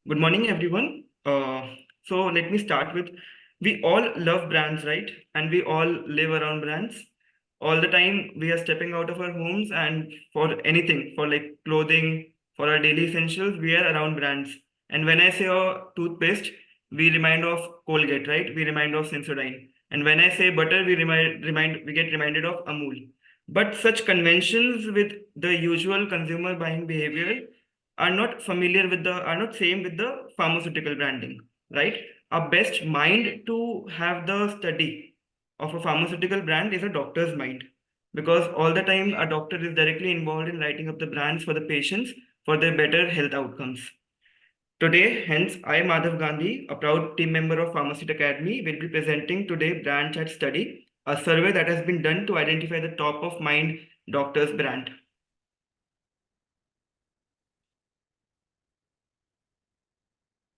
Good morning, everyone. So let me start with we all love brands, right? And we all live around brands. All the time, we are stepping out of our homes, and for anything, for like clothing, for our daily essentials, we are around brands. And when I say toothpaste, we remind of Colgate, right? We remind of Sensodyne. And when I say butter, we get reminded of Amul. But such conventions with the usual consumer buying behavior are not same with the pharmaceutical branding, right? Our best mind to have the study of a pharmaceutical brand is a doctor's mind, because all the time a doctor is directly involved in writing up the brands for the patients for their better health outcomes. Today, hence, I, Madhav Gandhi, a proud team member of Pharmacist Academy, will be presenting today Brand Chat Study, a survey that has been done to identify the top of mind doctor's brand.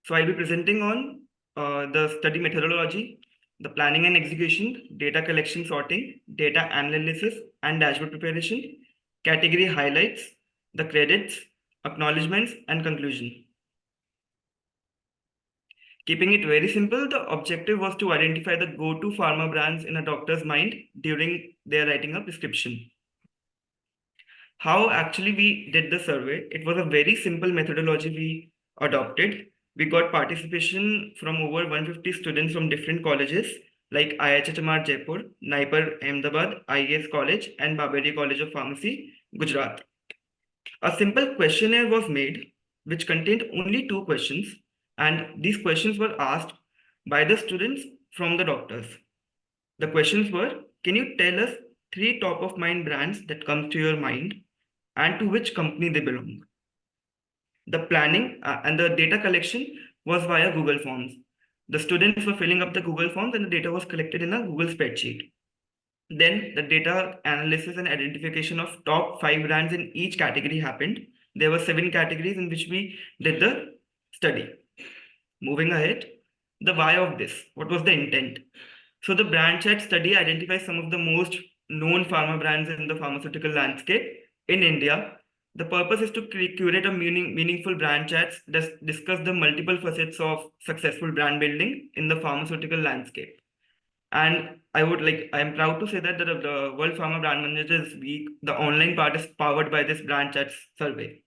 So I'll be presenting on the study methodology, the planning and execution, data collection sorting, data analysis and dashboard preparation, category highlights, the credits, acknowledgements, and conclusion. Keeping it very simple, the objective was to identify the go-to pharma brands in a doctor's mind during their writing a prescription. How actually we did the survey? It was a very simple methodology we adopted. We got participation from over 150 students from different colleges like IHMR Jaipur, Naipur Ahmedabad, IAS College, and Baberi College of Pharmacy, Gujarat. A simple questionnaire was made which contained only two questions, and these questions were asked by the students from the doctors. The questions were, can you tell us three top of mind brands that come to your mind and to which company they belong? The planning and the data collection was via Google Forms. The students were filling up the Google Forms and the data was collected in a Google spreadsheet. Then the data analysis and identification of top five brands in each category happened. There were 7 categories in which we did the study. Moving ahead, the why of this. What was the intent? So the brand chat study identifies some of the most known pharma brands in the pharmaceutical landscape in India. The purpose is to curate a meaningful brand chats that discuss the multiple facets of successful brand building in the pharmaceutical landscape. And I am proud to say that the World Pharma Brand Managers Week, the online part is powered by this brand chats survey.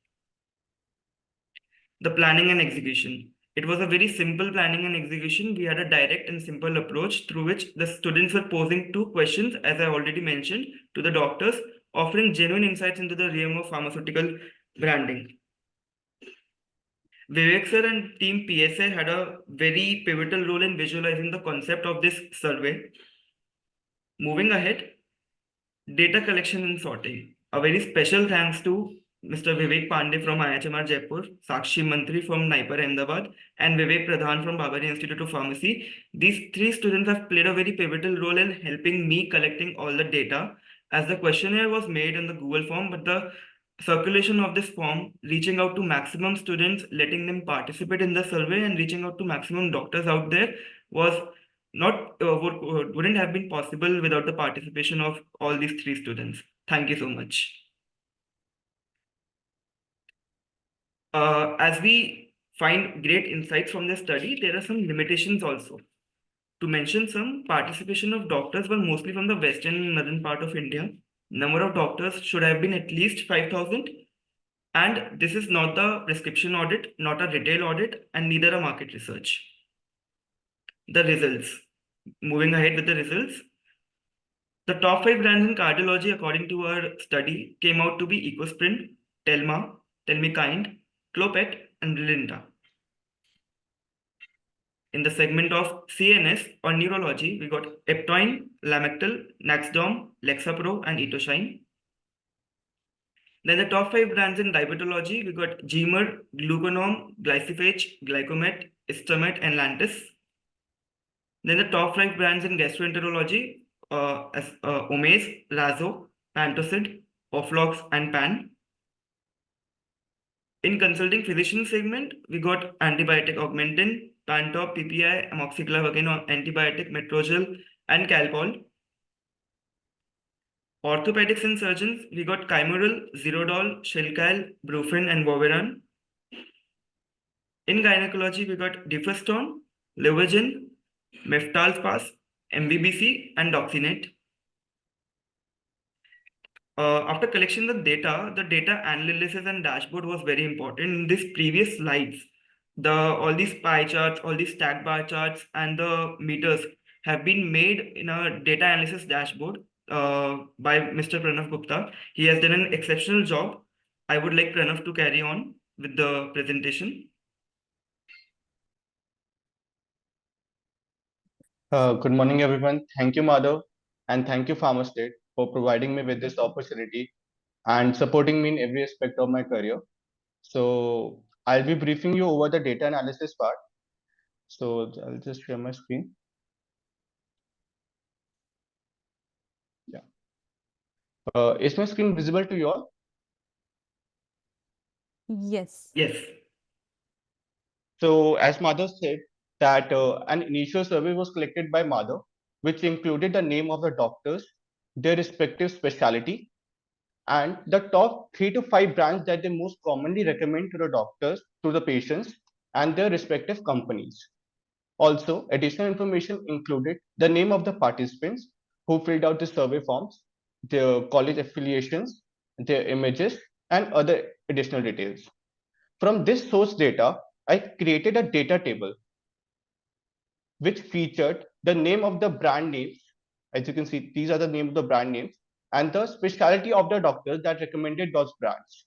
The planning and execution. It was a very simple planning and execution. We had a direct and simple approach through which the students were posing two questions, as I already mentioned, to the doctors, offering genuine insights into the realm of pharmaceutical branding. Vivek sir and team PSA had a very pivotal role in visualizing the concept of this survey. Moving ahead, data collection and sorting. A very special thanks to Mr. Vivek Pandey from IHMR Jaipur, Sakshi Mantri from Naipur Ahmedabad, and Vivek Pradhan from Babari Institute of Pharmacy. These three students have played a very pivotal role in helping me collecting all the data, as the questionnaire was made in the Google form, but the circulation of this form, reaching out to maximum students, letting them participate in the survey, and reaching out to maximum doctors out there was not wouldn't have been possible without the participation of all these three students. Thank you so much. As we find great insights from the study, there are some limitations also. To mention some, participation of doctors were mostly from the western and northern part of India. Number of doctors should have been at least 5,000. And this is not the prescription audit, not a retail audit, and neither a market research. The results. Moving ahead with the results. The top 5 brands in cardiology, according to our study, came out to be EcoSprint, Telma, Telmikind, Clopet, and Brilinta. In the segment of CNS or neurology, we got Eptoin, Lamictal, Naxdom, Lexapro, and Etoshine. Then the top 5 brands in diabetology, we got Gmer, Gluconom, Glyciphage, Glycomet, Istamet, and Lantus. Then the top 5 brands in gastroenterology, as Omaze, Razo, Pantocid, Oflox, and Pan. In consulting physician segment, we got antibiotic Augmentin, Pantop, PPI, Amoxicillin, antibiotic Metrogyl, and Calpol. Orthopedics and surgeons, we got Chimeral, Zerodol, Shelcal, Brufen, and Voveran. In gynecology, we got Difestone, Levagen, Meftalspas, MBBC, and Doxinate. After collection the data analysis and dashboard was very important. In these previous slides, all these pie charts, all these stack bar charts, and the meters have been made in a data analysis dashboard by Mr. Pranav Gupta. He has done an exceptional job. I would like Pranav to carry on with the presentation. Good morning, everyone. Thank you, Madhav, and thank you, Farmer State, for providing me with this opportunity and supporting me in every aspect of my career. So, I'll be briefing you over the data analysis part. So, I'll just share my screen. Yeah. Is my screen visible to you all? Yes. Yes. So, as Madhav said, that an initial survey was collected by Madhav, which included the name of the doctors, their respective specialty, and the top 3 to 5 brands that they most commonly recommend to the doctors, to the patients, and their respective companies. Also, additional information included the name of the participants who filled out the survey forms, their college affiliations, their images, and other additional details. From this source data, I created a data table which featured the name of the brand names. As you can see, these are the name of the brand names and the specialty of the doctors that recommended those brands.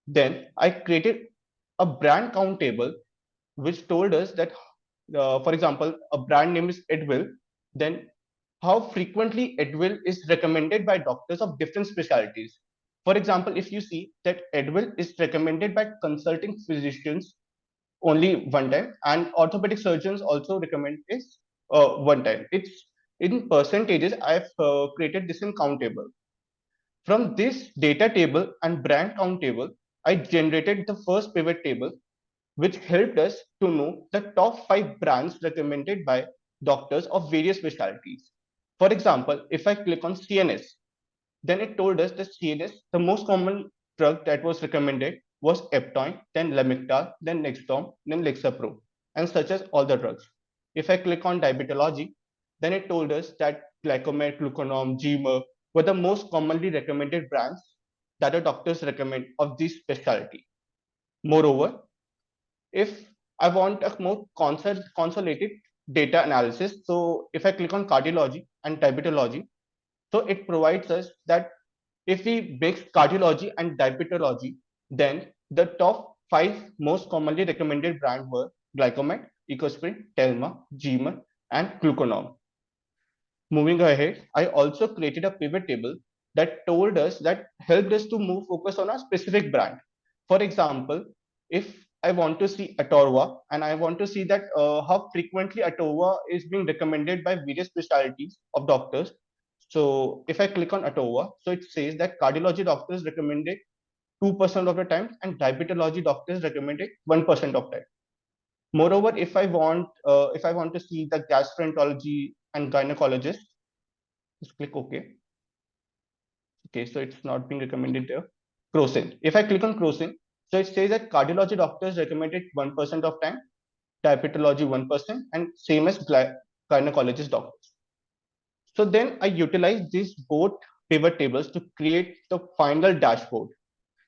Then I created a brand count table which told us that, for example, a brand name is Edwil, then how frequently Edwil is recommended by doctors of different specialties. For example, if you see that Edwil is recommended by consulting physicians only one time, and orthopedic surgeons also recommend is one time. It's in percentages. I've created this in count table. From this data table and brand count table, I generated the first pivot table, which helped us to know the top 5 brands recommended by doctors of various specialties. For example, if I click on CNS, then it told us that CNS, the most common drug that was recommended was Eptoin, then Lamictal, then Nextom, then Lexapro, and such as all the drugs. If I click on diabetology, then it told us that Glycomet, Gluconom, Gmer were the most commonly recommended brands that the doctors recommend of this specialty. Moreover, if I want a more consolidated data analysis, so if I click on cardiology and diabetology, so it provides us that if we mix cardiology and diabetology, then the top 5 most commonly recommended brands were Glycomet, Ecosprin, Telma, Gmer, and Gluconom. Moving ahead, I also created a pivot table that told us that helped us to move focus on a specific brand. For example, if I want to see Atorva and I want to see that how frequently Atorva is being recommended by various specialties of doctors. So if I click on Atorva, so it says that cardiology doctors recommend it 2% of the time and diabetology doctors recommend it 1% of time. Moreover, if I want to see the gastroenterology and gynecologist, just click OK. Okay, so it's not being recommended there. Crocin. If I click on Crocin, so it says that cardiology doctors recommend it 1% of time, diabetology 1%, and same as gynecologist doctors. So then I utilize these both pivot tables to create the final dashboard,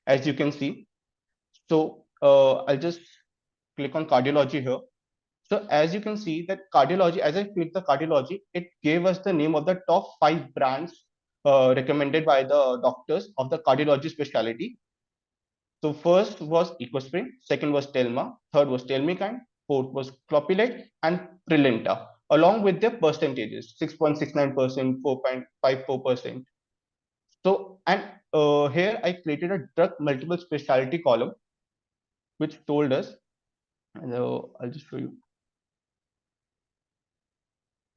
as you can see. So I'll just click on cardiology here. So as you can see that cardiology, as I click the cardiology, it gave us the name of the top 5 brands recommended by the doctors of the cardiology specialty. So first was Ecosprin, second was Telma, third was Telmikind, fourth was Clopilate and Prilenta, along with their percentages, 6.69%, 4.54%. So, and here I created a drug multiple specialty column, which told us, and I'll just show you.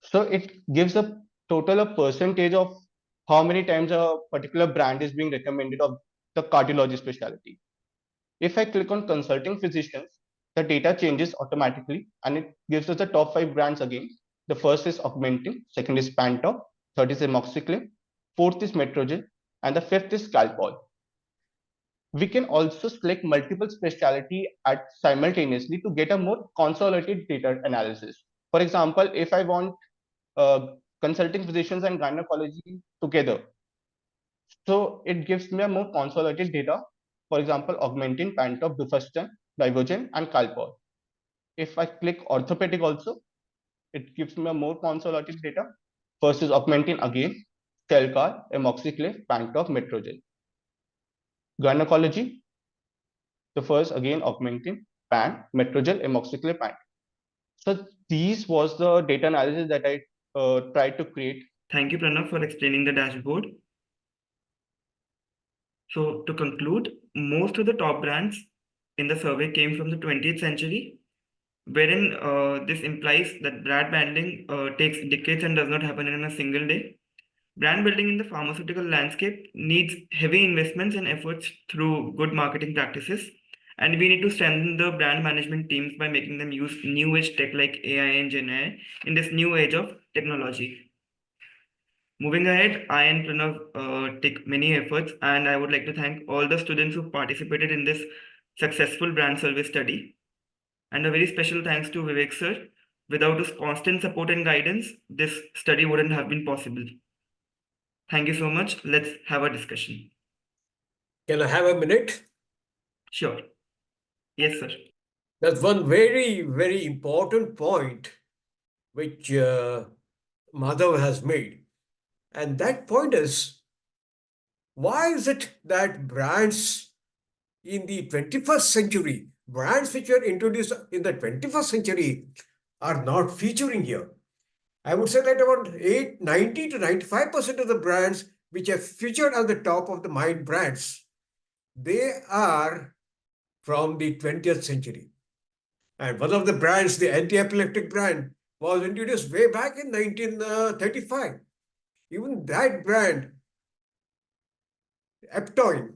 So it gives a total of percentage of how many times a particular brand is being recommended of the cardiology specialty. If I click on consulting physicians, the data changes automatically and it gives us the top 5 brands again. The first is Augmentin, second is Pantop, third is Amoxicillin, fourth is Metrogyl, and the fifth is Calpol. We can also select multiple specialty at simultaneously to get a more consolidated data analysis. For example, if I want uh, consulting physicians and gynecology together, so it gives me a more consolidated data. For example, augmentin, pantop, dufaston, divergen, and calpol. If I click orthopedic also, it gives me a more consolidated data. First is augmentin again, Stelcar, amoxiclav, pantop, metrogyl. Gynecology, the first again augmentin, pan, metrogyl, amoxiclav, pant. So these was the data analysis that I tried to create. Thank you, Pranav, for explaining the dashboard. So to conclude, most of the top brands in the survey came from the 20th century, wherein this implies that brand building takes decades and does not happen in a single day. Brand building in the pharmaceutical landscape needs heavy investments and efforts through good marketing practices. And we need to strengthen the brand management teams by making them use new age tech like AI and Gen AI in this new age of technology. Moving ahead, I and Pranav take many efforts, and I would like to thank all the students who participated in this successful brand survey study. And a very special thanks to Vivek sir. Without his constant support and guidance, this study wouldn't have been possible. Thank you so much. Let's have a discussion. Can I have a minute? Sure. Yes, sir. That's one very, very important point which Madhav has made. And that point is, why is it that brands in the 21st century, brands which were introduced in the 21st century, are not featuring here? I would say that about 90 to 95% of the brands which are featured at the top of the mind brands, they are from the 20th century. And one of the brands, the anti-epileptic brand, was introduced way back in 1935. Even that brand, Eptoin,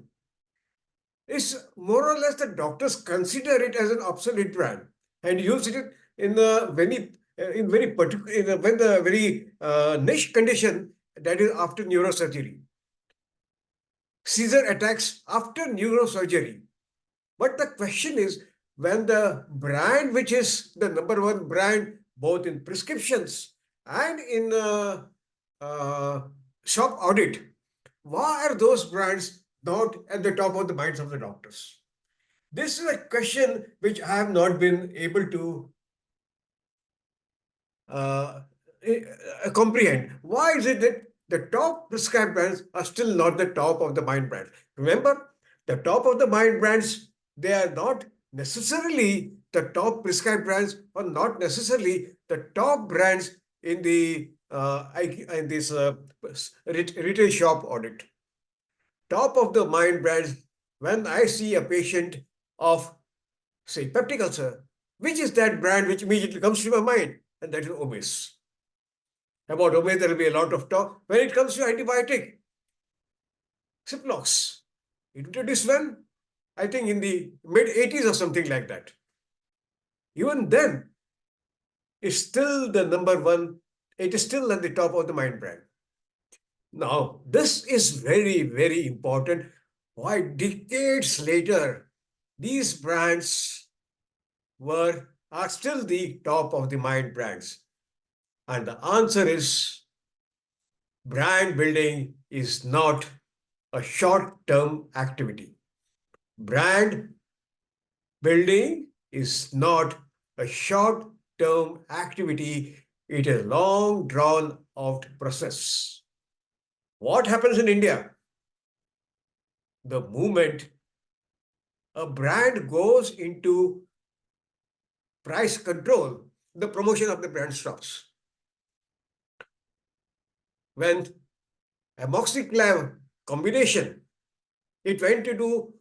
is more or less the doctors consider it as an obsolete brand and use it in the very particular when the very niche condition, that is after neurosurgery, seizure attacks after neurosurgery. But the question is, when the brand which is the number one brand both in prescriptions and in shop audit, why are those brands not at the top of the minds of the doctors? This is a question which I have not been able to uh, comprehend. Why is it that the top prescribed brands are still not the top of the mind brands? Remember, the top of the mind brands, they are not necessarily the top prescribed brands or not necessarily the top brands in the in this retail shop audit. Top of the mind brands, when I see a patient of, say, peptic ulcer, which is that brand which immediately comes to my mind? And that is Omis. About Omis, there will be a lot of talk. When it comes to antibiotic, Ciplox, introduced when? I think in the mid-80s or something like that. Even then, it's still the number one. It is still at the top of the mind brand. Now, this is very, very important. Why decades later, these brands are still the top of the mind brands? And the answer is, brand building is not a short-term activity. Brand building is not a short-term activity. It is a long drawn out process. What happens in India? The moment a brand goes into price control, the promotion of the brand stops. When amoxiclav combination, it went into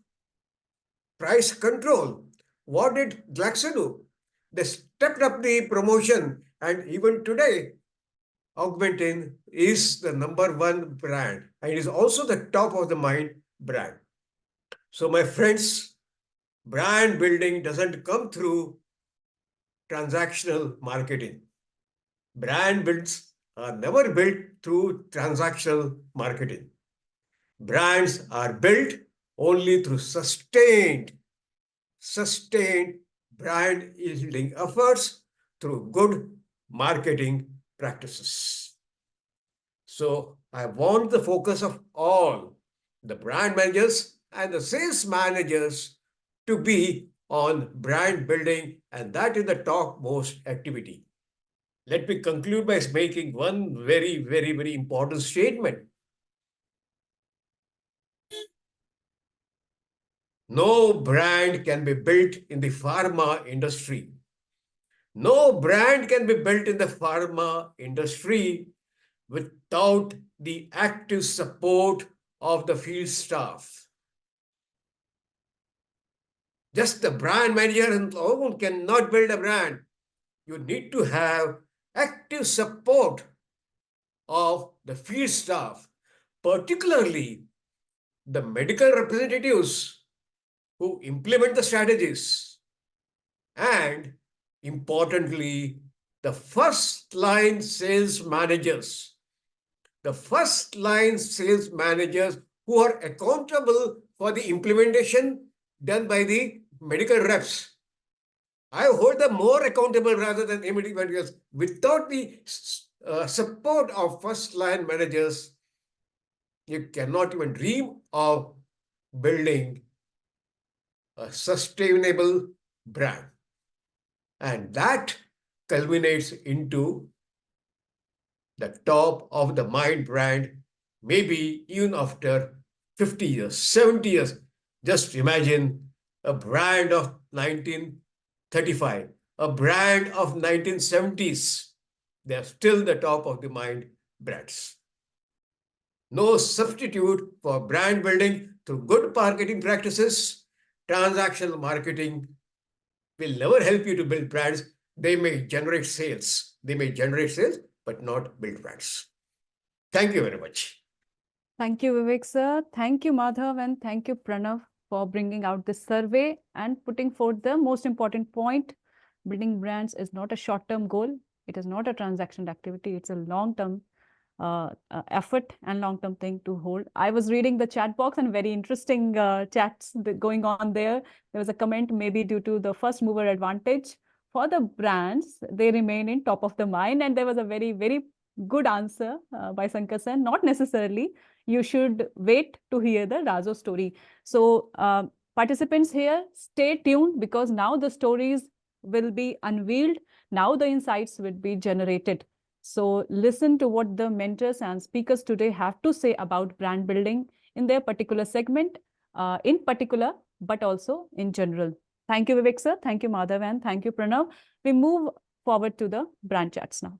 price control. What did Glaxo do? They stepped up the promotion, and even today, Augmentin is the number one brand, and it is also the top of the mind brand. So, my friends, brand building doesn't come through transactional marketing. Brand builds are never built through transactional marketing. Brands are built only through sustained brand building efforts through good marketing practices. So I want the focus of all the brand managers and the sales managers to be on brand building, and that is the topmost activity. Let me conclude by making one very important statement. No brand can be built in the pharma industry. No brand can be built in the pharma industry without the active support of the field staff. Just the brand manager alone cannot build a brand. You need to have active support of the field staff, particularly the medical representatives who implement the strategies, and importantly, the first line sales managers. The first line sales managers who are accountable for the implementation done by the medical reps. I hold them more accountable rather than immediate managers. Without the support of first line managers, you cannot even dream of building a sustainable brand. And that culminates into the top of the mind brand, maybe even after 50 years, 70 years. Just imagine a brand of 1935, a brand of 1970s. They're still the top of the mind brands. No substitute for brand building through good marketing practices. Transactional marketing will never help you to build brands. They may generate sales. They may generate sales, but not build brands. Thank you very much. Thank you, Vivek sir. Thank you, Madhav, and thank you, Pranav, for bringing out this survey and putting forth the most important point. Building brands is not a short-term goal. It is not a transactional activity. It's a long-term effort and long-term thing to hold. I was reading the chat box and very interesting chats going on there. There was a comment, maybe due to the first mover advantage for the brands, they remain in top of the mind. And there was a very good answer by Sankar sir. Not necessarily. You should wait to hear the Razo story. So participants here, stay tuned, because now the stories will be unveiled. Now the insights will be generated. So listen to what the mentors and speakers today have to say about brand building in their particular segment, in particular, but also in general. Thank you, Vivek sir. Thank you, Madhav, and thank you, Pranav. We move forward to the brand chats now.